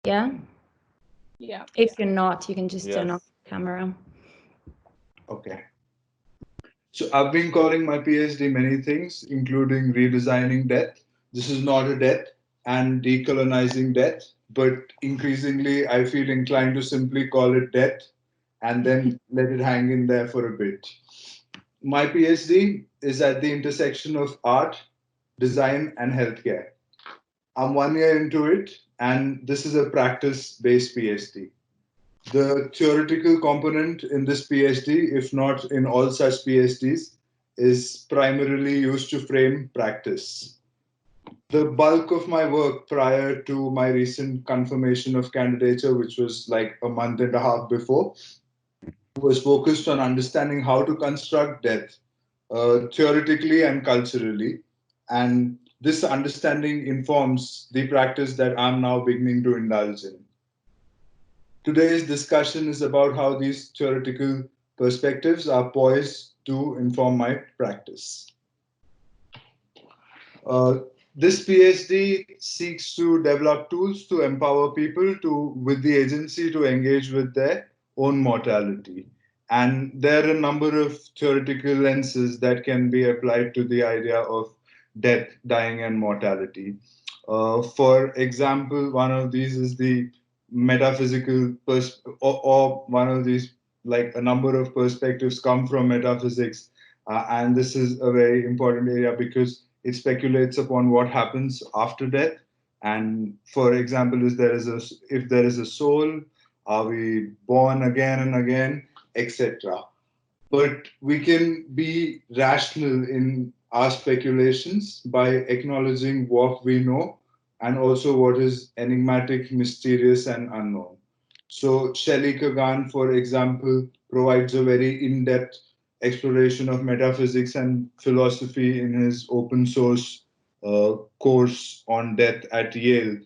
Yeah? Yeah. If you're not, you can just turn Yes. off the camera. Okay. So I've been calling my PhD many things, including redesigning death. This is not a death and decolonizing death, but increasingly I feel inclined to simply call it death and then let it hang in there for a bit. My PhD is at the intersection of art, design, and healthcare. I'm 1 year into it, and this is a practice based PhD. The theoretical component in this PhD, if not in all such PhDs, is primarily used to frame practice. The bulk of my work prior to my recent confirmation of candidature, which was like a month and a half before, was focused on understanding how to construct death theoretically and culturally. And this understanding informs the practice that I'm now beginning to indulge in. Today's discussion is about how these theoretical perspectives are poised to inform my practice. Uh, this PhD seeks to develop tools to empower people to, with the agency to engage with their own mortality. And there are a number of theoretical lenses that can be applied to the idea of death, dying, and mortality. For example, one of these is the metaphysical, or one of these, like a number of perspectives come from metaphysics. And this is a very important area because it speculates upon what happens after death. And for example, if there is a soul, are we born again and again, etc. But we can be rational in our speculations by acknowledging what we know and also what is enigmatic, mysterious, and unknown. So Shelley Kagan, for example, provides a very in-depth exploration of metaphysics and philosophy in his open source course on death at Yale.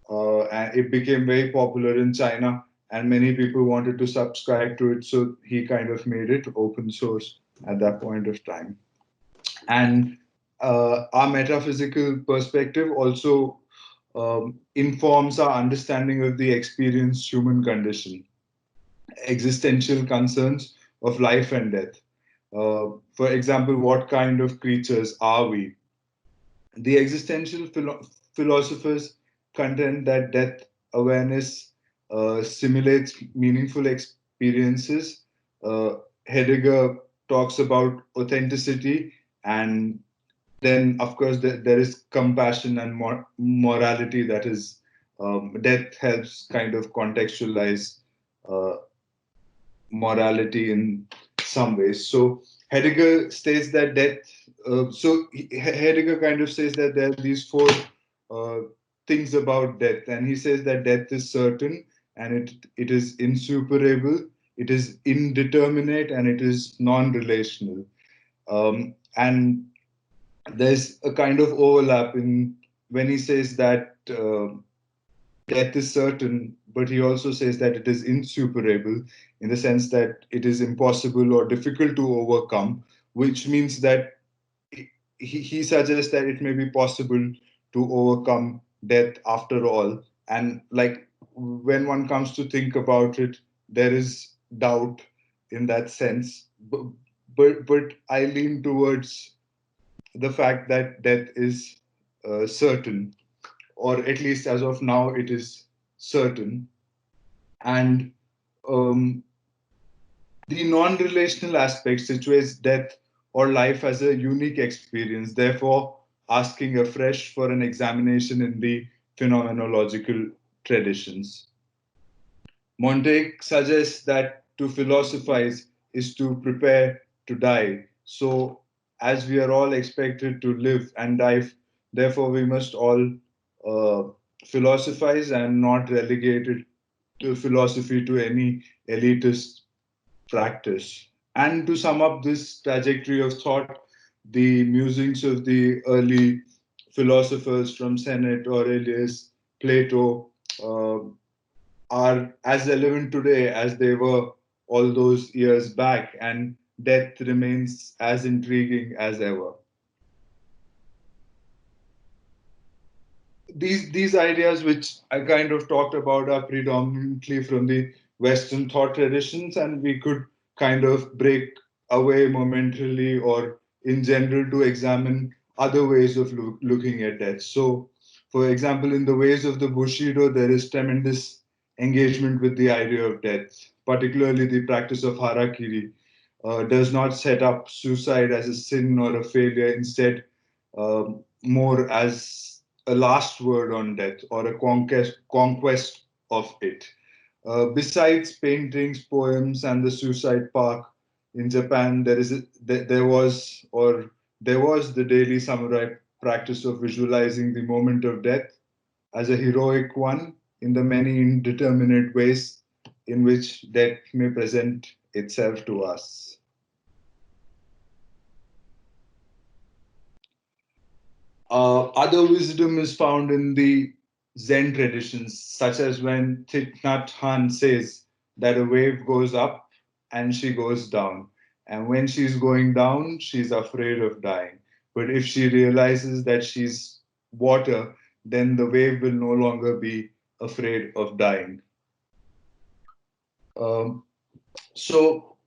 And it became very popular in China, and many people wanted to subscribe to it, so he kind of made it open source at that point of time. And our metaphysical perspective also informs our understanding of the experienced human condition, existential concerns of life and death. For example, what kind of creatures are we? The existential philosophers contend that death awareness simulates meaningful experiences. Uh, Heidegger talks about authenticity, and then, of course, there is compassion and morality. That is, death helps kind of contextualize uh, morality in some ways. So Heidegger states that death. Heidegger kind of says that there are these four uh, things about death, and he says that death is certain, and it is insuperable, it is indeterminate, and it is non-relational. And there's a kind of overlap in when he says that death is certain, but he also says that it is insuperable in the sense that it is impossible or difficult to overcome, which means that he suggests that it may be possible to overcome death after all. And like when one comes to think about it, there is doubt in that sense. But I lean towards the fact that death is certain, or at least as of now, it is certain. And um, the non relational aspect situates death or life as a unique experience, therefore, asking afresh for an examination in the phenomenological traditions. Montaigne suggests that to philosophize is to prepare to die. So, as we are all expected to live and die, therefore, we must all uh, philosophize and not relegate it to philosophy to any elitist practice. And to sum up this trajectory of thought, the musings of the early philosophers from Seneca, Aurelius, Plato, uh, are as relevant today as they were all those years back, and death remains as intriguing as ever. these ideas which I kind of talked about are predominantly from the Western thought traditions, and we could kind of break away momentarily or in general to examine other ways of looking at death. So, for example, in the ways of the Bushido, there is tremendous engagement with the idea of death, particularly the practice of harakiri. Does not set up suicide as a sin or a failure, instead, more as a last word on death or a conquest of it. Besides paintings, poems, and the suicide park in Japan, there was the daily samurai practice of visualizing the moment of death as a heroic one in the many indeterminate ways in which death may present itself to us. Other wisdom is found in the Zen traditions, such as when Thich Nhat Hanh says that a wave goes up and she goes down. And when she's going down, she's afraid of dying. But if she realizes that she's water, then the wave will no longer be afraid of dying. Um, so,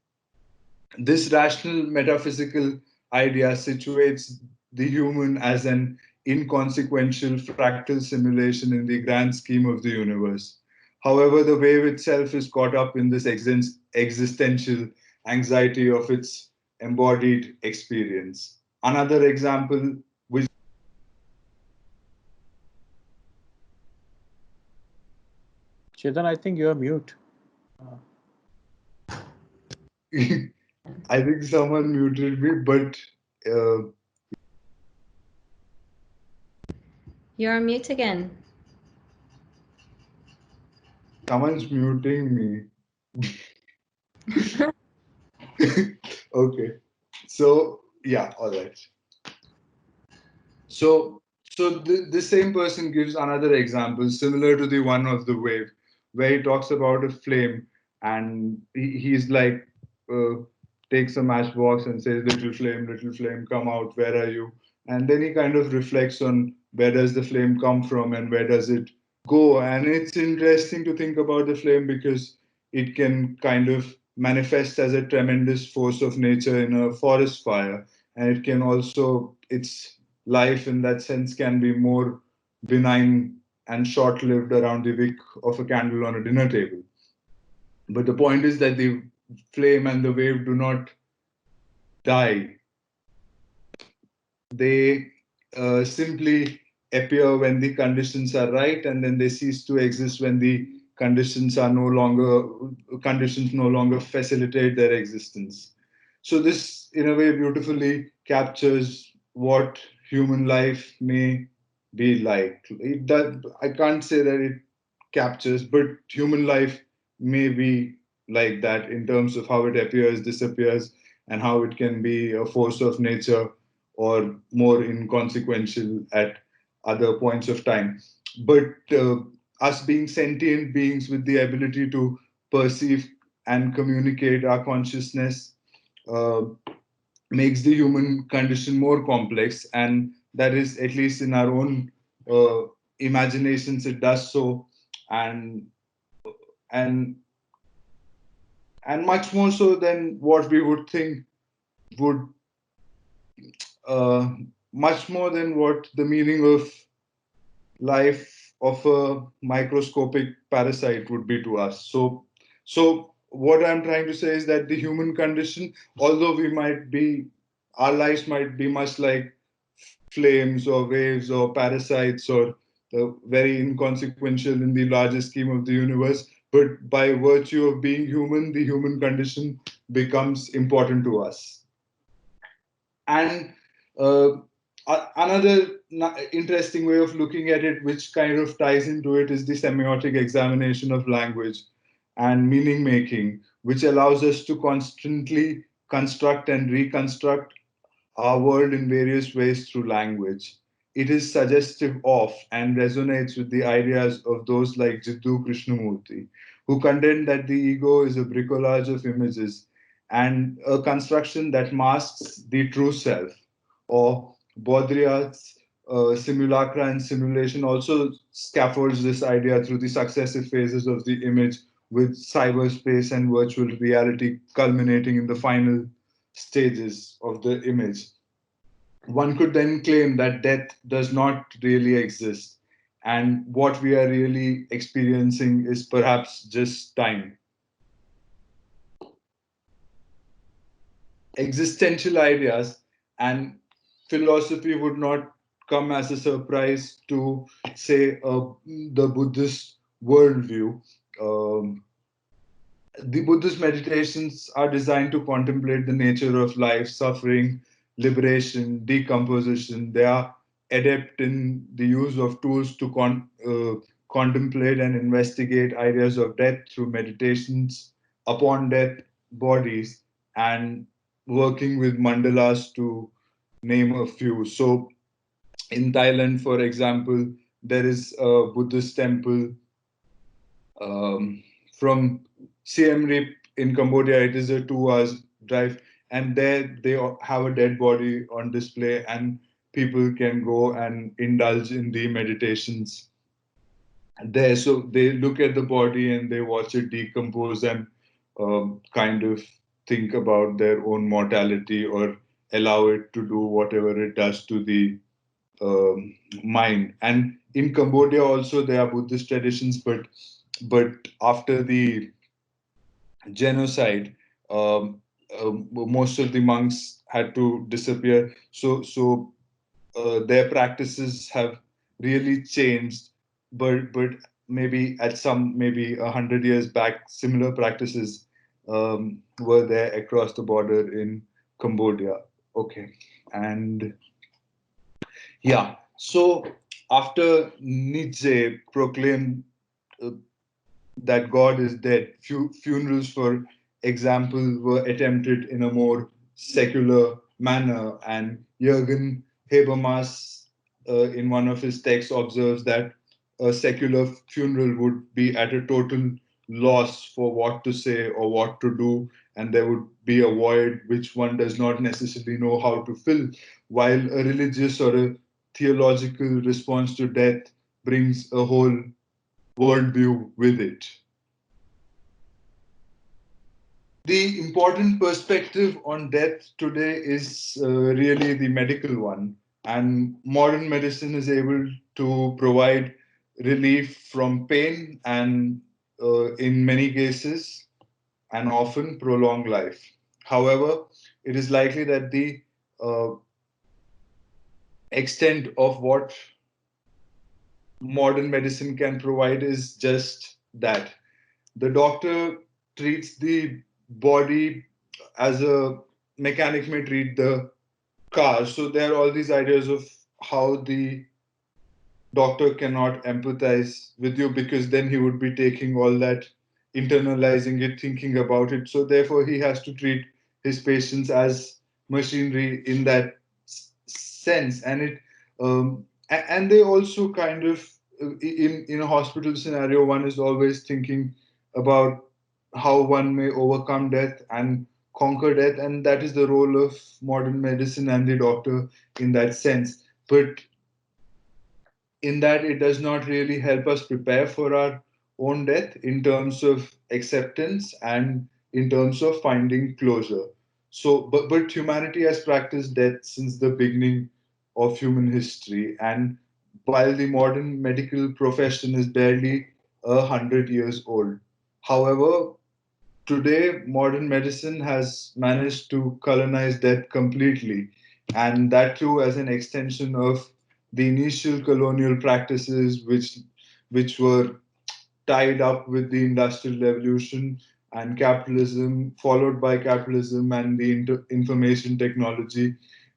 this rational metaphysical idea situates the human as an inconsequential fractal simulation in the grand scheme of the universe. However, the wave itself is caught up in this existential anxiety of its embodied experience. Another example, which Chetan, I think you're mute. I think someone muted me, but You're on mute again. someone's muting me. Okay. So, yeah, all right. So the same person gives another example similar to the one of the wave, where he talks about a flame, and he's like, uh, takes a matchbox and says, little flame, come out, where are you? And then he kind of reflects on where does the flame come from and where does it go. And it's interesting to think about the flame because it can kind of manifest as a tremendous force of nature in a forest fire. And it can also, its life in that sense can be more benign and short lived around the wick of a candle on a dinner table. But the point is that the flame and the wave do not die. They simply appear when the conditions are right, and then they cease to exist when the conditions no longer facilitate their existence. So this, in a way, beautifully captures what human life may be like. I can't say that it captures, but human life may be like that in terms of how it appears, disappears, and how it can be a force of nature or more inconsequential at other points of time. But us being sentient beings with the ability to perceive and communicate our consciousness uh, makes the human condition more complex, and that is, at least in our own uh, imaginations, it does so, and and and much more so than what we would think would uh, much more than what the meaning of life of a microscopic parasite would be to us. So what I'm trying to say is that the human condition, although our lives might be much like flames or waves or parasites or very inconsequential in the larger scheme of the universe, but by virtue of being human, the human condition becomes important to us. And uh, another interesting way of looking at it, which kind of ties into it, is the semiotic examination of language and meaning making, which allows us to constantly construct and reconstruct our world in various ways through language. It is suggestive of and resonates with the ideas of those like Jiddu Krishnamurti, who contend that the ego is a bricolage of images and a construction that masks the true self, or Baudrillard's simulacra and simulation also scaffolds this idea through the successive phases of the image, with cyberspace and virtual reality culminating in the final stages of the image. One could then claim that death does not really exist, and what we are really experiencing is perhaps just time. Existential ideas and philosophy would not come as a surprise to, say, the Buddhist worldview. Um, the Buddhist meditations are designed to contemplate the nature of life, suffering, liberation, decomposition. They are adept in the use of tools to contemplate and investigate ideas of death through meditations upon death bodies and working with mandalas, to name a few. So, in Thailand, for example, there is a Buddhist temple um, from Siem Reap in Cambodia. It is a 2 hours drive, and there they have a dead body on display, and people can go and indulge in the meditations there. So they look at the body and they watch it decompose and kind of think about their own mortality, or allow it to do whatever it does to the mind. And in Cambodia also there are Buddhist traditions, but after the genocide, um, most of the monks had to disappear. So their practices have really changed, but maybe at some, maybe 100 years back, similar practices were there across the border in Cambodia. Okay, and yeah, so after Nietzsche proclaimed uh, that God is dead, funerals, for example, were attempted in a more secular manner. And Jürgen Habermas, in one of his texts, observes that a secular funeral would be at a total loss for what to say or what to do, and there would be a void which one does not necessarily know how to fill, while a religious or a theological response to death brings a whole worldview with it. The important perspective on death today is really the medical one, and modern medicine is able to provide relief from pain and, in many cases, and often prolong life. However, it is likely that the uh, extent of what modern medicine can provide is just that. The doctor treats the body as a mechanic may treat the car. So there are all these ideas of how the doctor cannot empathize with you, because then he would be taking all that, internalizing it, thinking about it. So therefore, he has to treat his patients as machinery in that sense, and and they also kind of, in a hospital scenario, one is always thinking about how one may overcome death and conquer death, and that is the role of modern medicine and the doctor in that sense. But in that it does not really help us prepare for our own death in terms of acceptance and in terms of finding closure. So, but humanity has practiced death since the beginning of human history, and while the modern medical profession is barely 100 years old, however, today modern medicine has managed to colonize death completely, and that too as an extension of the initial colonial practices, which were tied up with the industrial revolution and capitalism, followed by capitalism and the information technology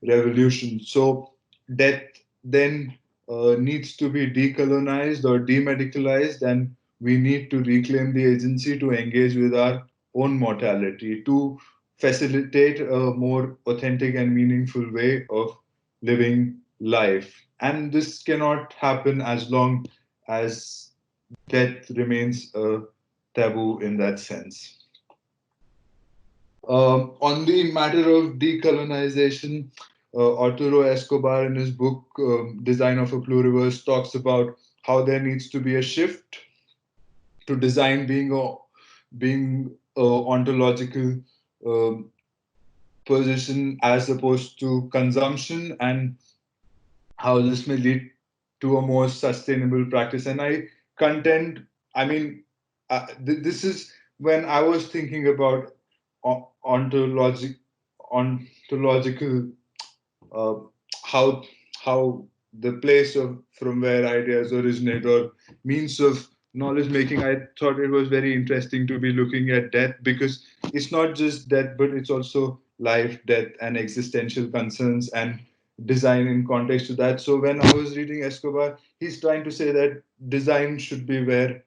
revolution. So death then needs to be decolonized or demedicalized, and we need to reclaim the agency to engage with our own mortality, to facilitate a more authentic and meaningful way of living life. And this cannot happen as long as death remains a taboo in that sense. On the matter of decolonization, Arturo Escobar, in his book Design of a Pluriverse, talks about how there needs to be a shift to design being a ontological um, position as opposed to consumption, and how this may lead to a more sustainable practice. And I contend, I mean, this is when I was thinking about ontological, uh, how how the place of from where ideas originate or means of knowledge making. I thought it was very interesting to be looking at death, because it's not just death, but it's also life, death, and existential concerns, and design in context to that. So when I was reading Escobar, he's trying to say that design should be where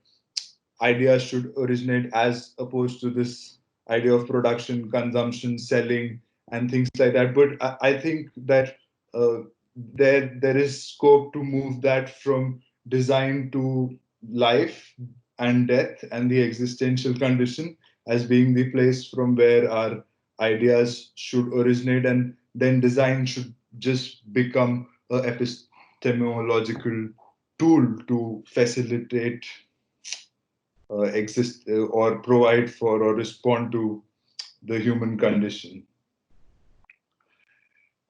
ideas should originate, as opposed to this idea of production, consumption, selling, and things like that. But I think that uh, there is scope to move that from design to life and death and the existential condition as being the place from where our ideas should originate, and then design should just become a epistemological tool to facilitate exist or provide for or respond to the human condition.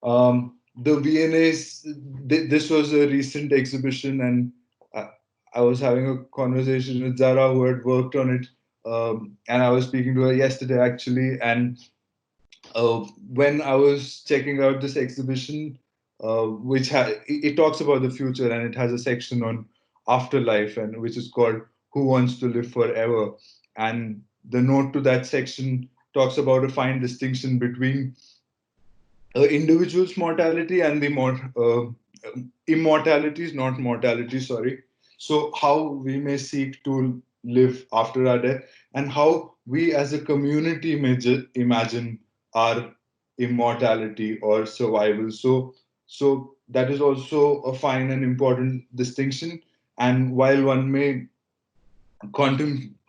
The VNAs, this was a recent exhibition, and I, I was having a conversation with Zara, who had worked on it, and I was speaking to her yesterday actually. And when I was checking out this exhibition, it talks about the future, and it has a section on afterlife, and which is called "Who Wants to Live Forever?" And the note to that section talks about a fine distinction between individual's mortality and the immortalities, not mortality, sorry. So, how we may seek to live after our death, and how we as a community may imagine our immortality or survival. So that is also a fine and important distinction. And while one may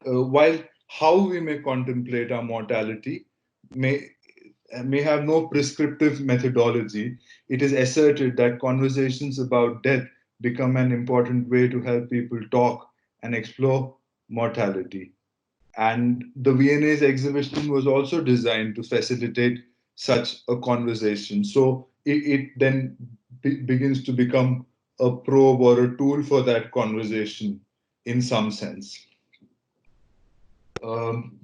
while how we may contemplate our mortality may may have no prescriptive methodology, it is asserted that conversations about death become an important way to help people talk and explore mortality. And the VNA's exhibition was also designed to facilitate such a conversation. So it then begins to become a probe or a tool for that conversation in some sense. Um,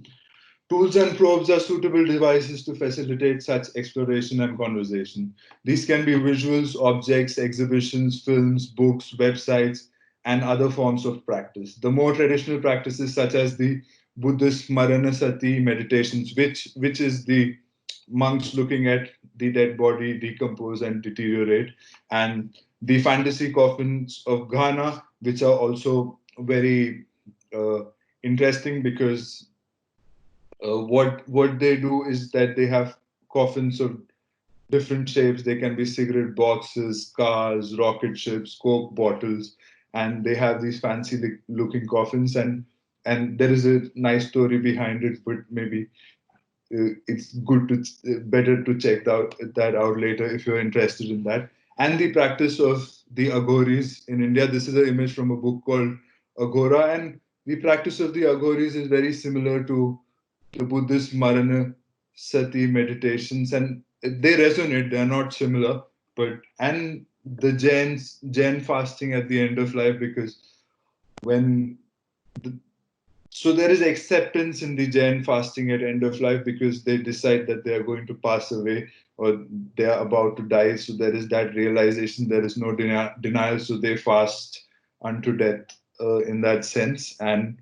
Tools and probes are suitable devices to facilitate such exploration and conversation. These can be visuals, objects, exhibitions, films, books, websites, and other forms of practice. The more traditional practices, such as the Buddhist Maranasati meditations, which is the monks looking at the dead body decompose and deteriorate, and the fantasy coffins of Ghana, which are also very uh, interesting, because what they do is that they have coffins of different shapes. They can be cigarette boxes, cars, rocket ships, Coke bottles, and they have these fancy looking coffins. And there is a nice story behind it, but maybe it's good to better to check that out later if you're interested in that. And the practice of the agoris in India. This is an image from a book called Agora, and the practice of the agoris is very similar to the Buddhist Marana Sati meditations, and they resonate. They are not similar, but and the Jain fasting at the end of life, because when the, so there is acceptance in the Jain fasting at end of life, because they decide that they are going to pass away or they are about to die. So there is that realization. There is no denial. So they fast unto death in that sense. And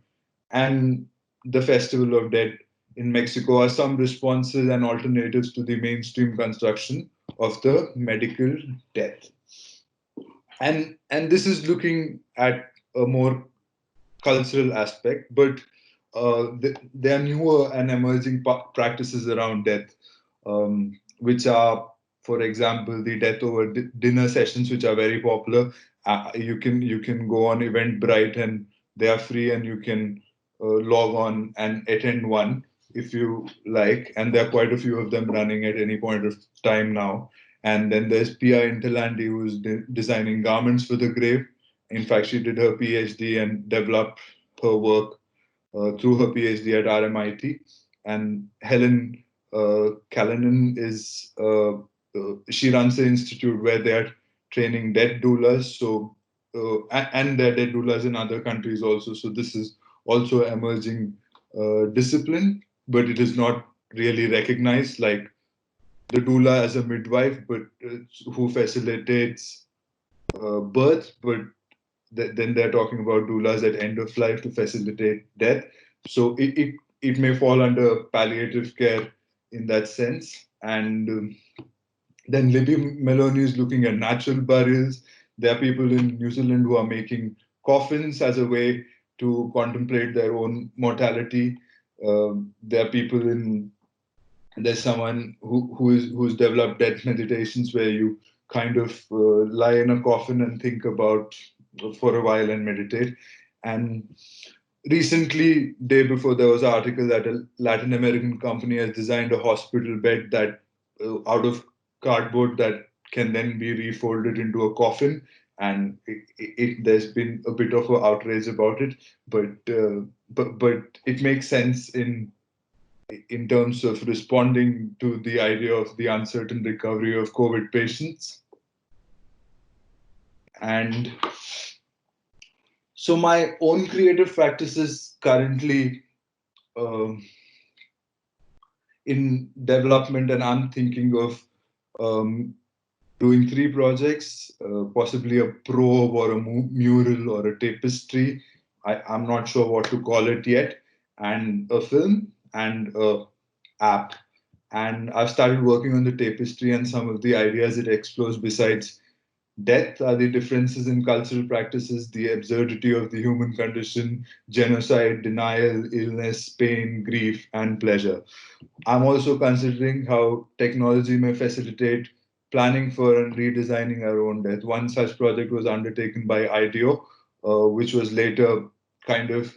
the Festival of Dead in Mexico are some responses and alternatives to the mainstream construction of the medical death. And this is looking at a more cultural aspect, but there are newer and emerging practices around death, which are, for example, the death over dinner sessions, which are very popular. You can go on Eventbrite, and they are free, and you can log on and attend one if you like. And there are quite a few of them running at any point of time now. And then there's Pia Interlandi, who's designing garments for the grave. In fact, she did her PhD and developed her work through her PhD at RMIT. And Helen Callanan she runs an institute where they are training death doulas. So, and there are death doulas in other countries also. So this is also emerging discipline, but it is not really recognized like the doula as a midwife, but who facilitates birth, but then they're talking about doulas at end of life to facilitate death. So it may fall under palliative care in that sense. And then Libby Maloney is looking at natural burials. There are people in New Zealand who are making coffins as a way to contemplate their own mortality. There are people in there's someone who's developed death meditations where you kind of lie in a coffin and think about for a while and meditate. And recently, day before, there was an article that a Latin American company has designed a hospital bed that out of cardboard that can then be refolded into a coffin. And there's been a bit of an outrage about it, but it makes sense in terms of responding to the idea of the uncertain recovery of COVID patients. And so my own creative practices currently in development, and I'm thinking of doing 3 projects, possibly a probe or a mural or a tapestry. I'm not sure what to call it yet, and a film and a app. And I've started working on the tapestry, and some of the ideas it explores besides death are the differences in cultural practices, the absurdity of the human condition, genocide, denial, illness, pain, grief, and pleasure. I'm also considering how technology may facilitate planning for and redesigning our own death. One such project was undertaken by IDEO, which was later kind of,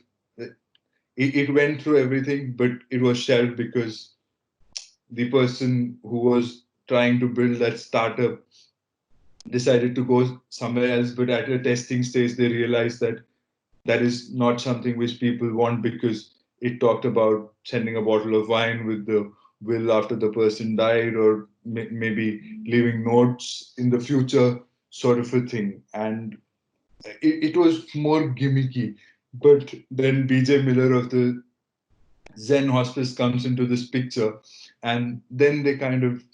it went through everything, but it was shelved because the person who was trying to build that startup decided to go somewhere else, but at a testing stage, they realized that that is not something which people want because it talked about sending a bottle of wine with the will after the person died, or maybe leaving notes in the future, sort of a thing. And it was more gimmicky. But then BJ Miller of the Zen Hospice comes into this picture, and then they kind of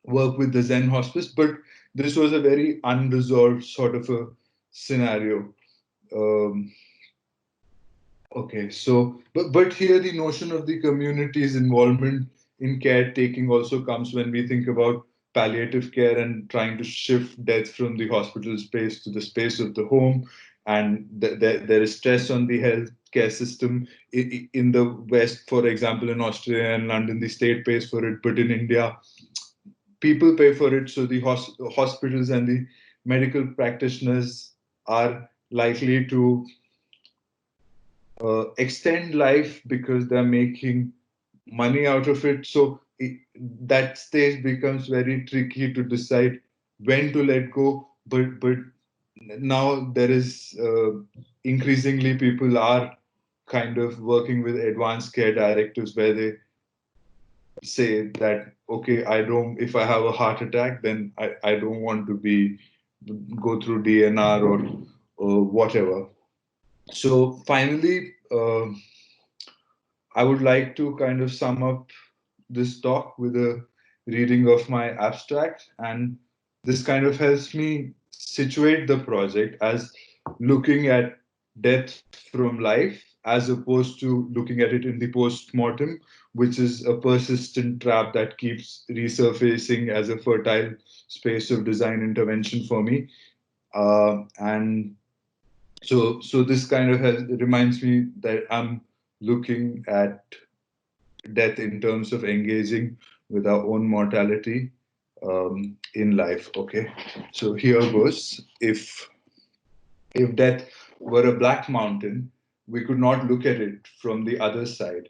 work with the Zen Hospice. But this was a very unresolved sort of a scenario. Um, okay, so but here the notion of the community's involvement in caretaking also comes when we think about palliative care and trying to shift death from the hospital space to the space of the home. And there is stress on the healthcare system. In the West, for example, in Australia and London, the state pays for it, but in India, people pay for it. So the hospitals and the medical practitioners are likely to extend life because they're making money out of it. So that stage becomes very tricky to decide when to let go. But now there is increasingly people are kind of working with advanced care directives where they say that, okay, I don't, if I have a heart attack, then I don't want to be go through DNR or whatever. So finally, I would like to kind of sum up this talk with a reading of my abstract, and this kind of helps me situate the project as looking at death from life as opposed to looking at it in the post-mortem, which is a persistent trap that keeps resurfacing as a fertile space of design intervention for me. And so this kind of reminds me that I'm looking at death in terms of engaging with our own mortality in life. Okay, so here goes. If death were a black mountain, we could not look at it from the other side.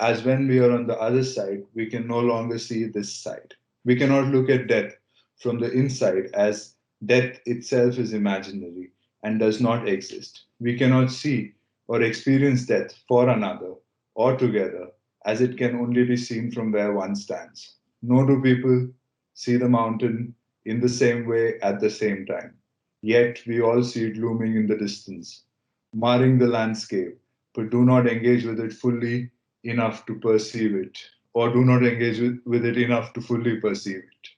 As when we are on the other side, we can no longer see this side. We cannot look at death from the inside, as death itself is imaginary and does not exist. We cannot see or experience death for another or together, as it can only be seen from where one stands. Nor do people see the mountain in the same way at the same time. Yet we all see it looming in the distance, marring the landscape, but do not engage with it fully enough to perceive it, or do not engage with it enough to fully perceive it.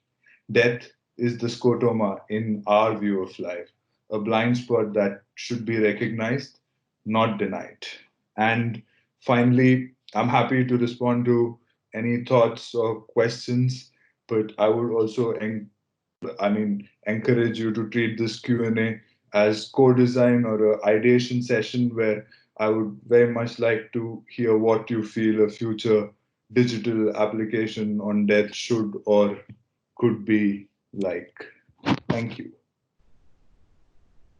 Death is the scotoma in our view of life, a blind spot that should be recognized, not denied. And finally, I'm happy to respond to any thoughts or questions, but I would also encourage you to treat this Q&A as co-design or a ideation session where I would very much like to hear what you feel a future digital application on death should or could be like. Thank you.